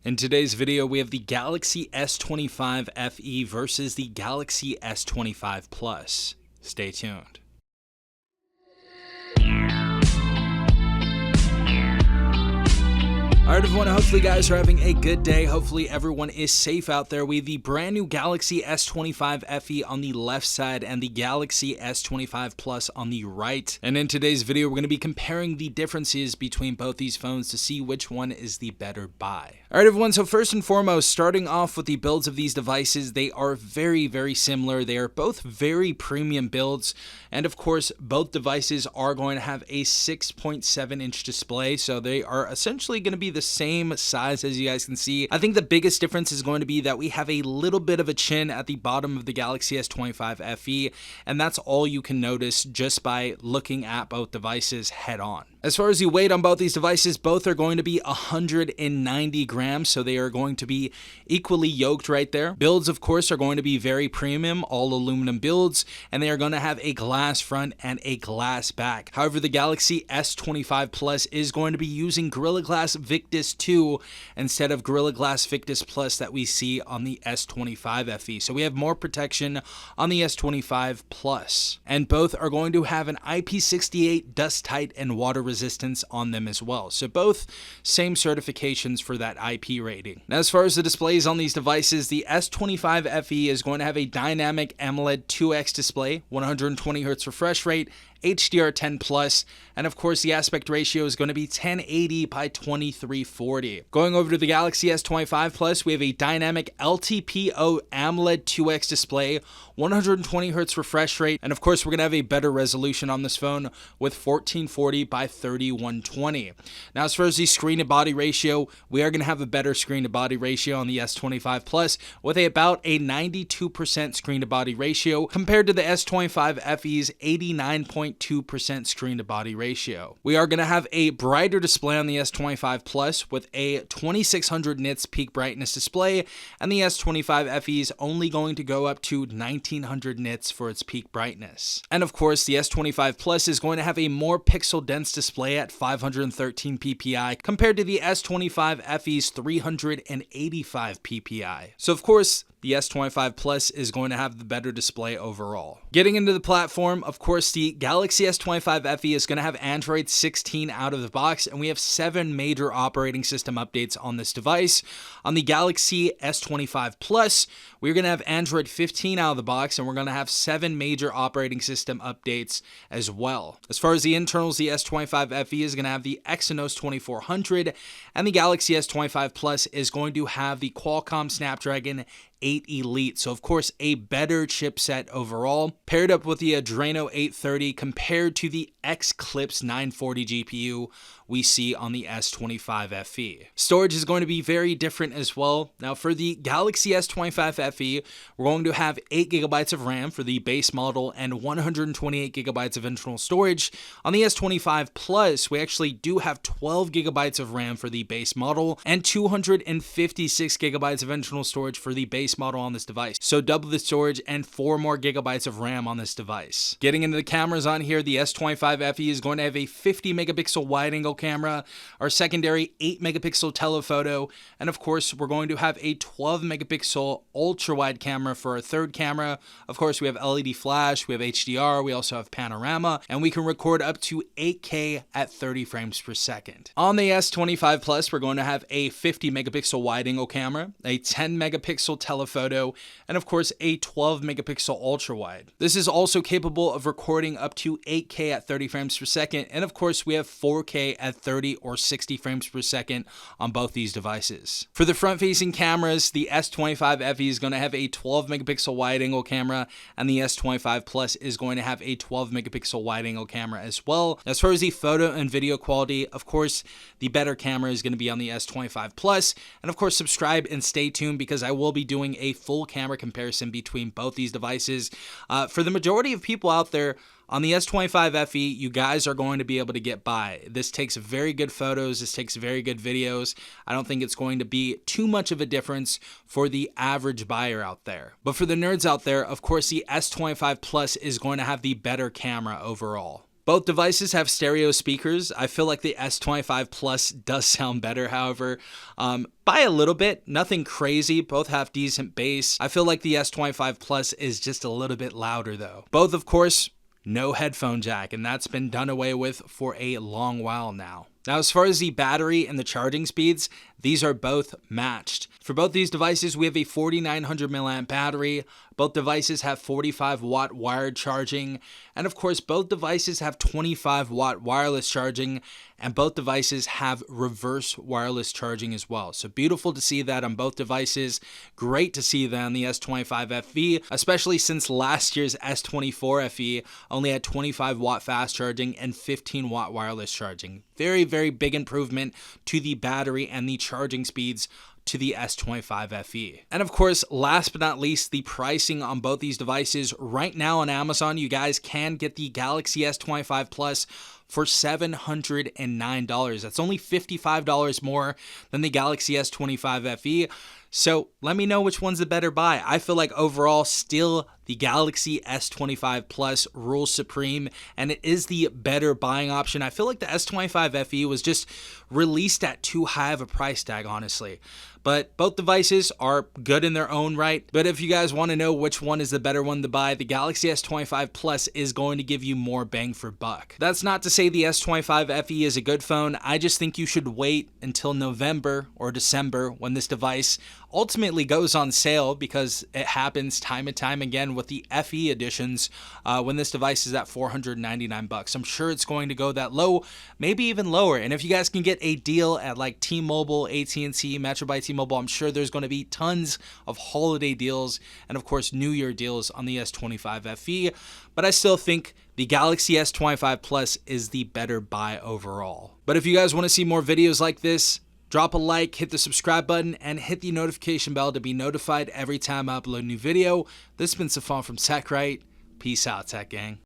In today's video, we have the Galaxy S25 FE versus the Galaxy S25 Plus. Stay tuned. Alright everyone, hopefully you guys are having a good day. Hopefully everyone is safe out there. We have the brand new Galaxy S25 FE on the left side and the Galaxy S25 Plus on the right. And in today's video, we're going to be comparing the differences between both these phones to see which one is the better buy. Alright everyone, so first and foremost, starting off with the builds of these devices, they are very similar. They are both very premium builds. And of course, both devices are going to have a 6.7-inch display. So they are essentially going to be the same size as you guys can see. I think the biggest difference is going to be that we have a little bit of a chin at the bottom of the Galaxy S25 FE, and that's all you can notice just by looking at both devices head on. As far as the weight on both these devices, both are going to be 190 grams, so they are going to be equally yoked right there. Builds, of course, are going to be very premium, all aluminum builds, and they are going to have a glass front and a glass back. However, the Galaxy S25 Plus is going to be using Gorilla Glass Victus 2 instead of Gorilla Glass Victus Plus that we see on the S25 FE. So we have more protection on the S25 Plus, and both are going to have an IP68 dust tight and water resistance on them as well. So both same certifications for that IP rating. Now, as far as the displays on these devices, the S25 FE is going to have a dynamic AMOLED 2X display, 120 Hz refresh rate, HDR10 plus, and of course the aspect ratio is going to be 1080 by 2340. Going over to the Galaxy S25 Plus, we have a dynamic LTPO AMOLED 2X display, 120 Hz refresh rate, and of course we're going to have a better resolution on this phone with 1440 by 3120. Now, as far as the screen to body ratio, we are going to have a better screen to body ratio on the S25 Plus with about a 92% screen to body ratio compared to the S25 FE's 89.2% screen to body ratio. We are going to have a brighter display on the S25 Plus with a 2600 nits peak brightness display, and the S25 FE is only going to go up to 1900 nits for its peak brightness. And of course, the S25 Plus is going to have a more pixel dense display at 513 ppi compared to the S25 FE's 385 ppi. So of course, the S25 Plus is going to have the better display overall. Getting into the platform, of course, the Galaxy S25 FE is going to have Android 16 out of the box, and we have 7 major operating system updates on this device. On the Galaxy S25 Plus, we're going to have Android 15 out of the box, and we're going to have 7 major operating system updates as well. As far as the internals, the S25 FE is going to have the Exynos 2400, and the Galaxy S25 Plus is going to have the Qualcomm Snapdragon 8 Elite. So of course, a better chipset overall, paired up with the Adreno 830 compared to the Xclipse 940 GPU we see on the S25 FE. Storage is going to be very different as well. Now, for the Galaxy S25 FE, we're going to have 8 GB of RAM for the base model and 128 GB of internal storage. On the S25 Plus, we actually do have 12 GB of RAM for the base model and 256 GB of internal storage for the base model on this device. So double the storage and 4 more gigabytes of RAM on this device. Getting into the cameras on here, the S25 FE is going to have a 50 megapixel wide angle camera, our secondary 8 megapixel telephoto, and of course we're going to have a 12 megapixel ultra wide camera for our third camera. Of course, we have LED flash, we have HDR, we also have panorama, and we can record up to 8K at 30 frames per second. On the S25 Plus, we're going to have a 50 megapixel wide angle camera, a 10 megapixel telephoto, and of course a 12 megapixel ultra wide. This is also capable of recording up to 8K at 30 frames per second, and of course we have 4K at 30 or 60 frames per second on both these devices. For the front-facing cameras, the S25 FE is going to have a 12 megapixel wide angle camera, and the S25 Plus is going to have a 12 megapixel wide angle camera as well. As far as the photo and video quality, of course, the better camera is going to be on the S25 Plus, and of course, subscribe and stay tuned because I will be doing a full camera comparison between both these devices. For the majority of people out there, on the S25 FE, you guys are going to be able to get by. This takes very good photos. This takes very good videos. I don't think it's going to be too much of a difference for the average buyer out there. But for the nerds out there, of course, the S25 Plus is going to have the better camera overall. Both devices have stereo speakers. I feel like the S25 Plus does sound better, however, by a little bit, nothing crazy. Both have decent bass. I feel like the S25 Plus is just a little bit louder though. Both, of course, no headphone jack, and that's been done away with for a long while now. Now, as far as the battery and the charging speeds, these are both matched. For both these devices, we have a 4900 milliamp battery. Both devices have 45 watt wired charging. And of course, both devices have 25 watt wireless charging, and both devices have reverse wireless charging as well. So beautiful to see that on both devices. Great to see that on the S25 FE, especially since last year's S24 FE only had 25 watt fast charging and 15 watt wireless charging. Very, very big improvement to the battery and the charging speeds to the S25 FE. And of course, last but not least, the pricing on both these devices. Right now on Amazon, you guys can get the Galaxy S25 Plus for $709. That's only $55 more than the Galaxy S25 FE. So let me know which one's the better buy. I feel like overall, still the Galaxy S25 Plus rules supreme, and it is the better buying option. I feel like the S25 FE was just released at too high of a price tag, honestly. But both devices are good in their own right. But if you guys want to know which one is the better one to buy, the Galaxy S25 Plus is going to give you more bang for buck. That's not to say the S25 FE is a good phone. I just think you should wait until November or December when this device ultimately goes on sale, because it happens time and time again with the FE editions when this device is at $499. I'm sure it's going to go that low, maybe even lower. And if you guys can get a deal at like T-Mobile, AT&T, Metro by T-Mobile, I'm sure there's going to be tons of holiday deals and of course New Year deals on the S25 FE. But I still think the Galaxy S25 Plus is the better buy overall. But if you guys want to see more videos like this, drop a like, hit the subscribe button, and hit the notification bell to be notified every time I upload a new video. This has been Safon from TechRight. Peace out, Tech Gang.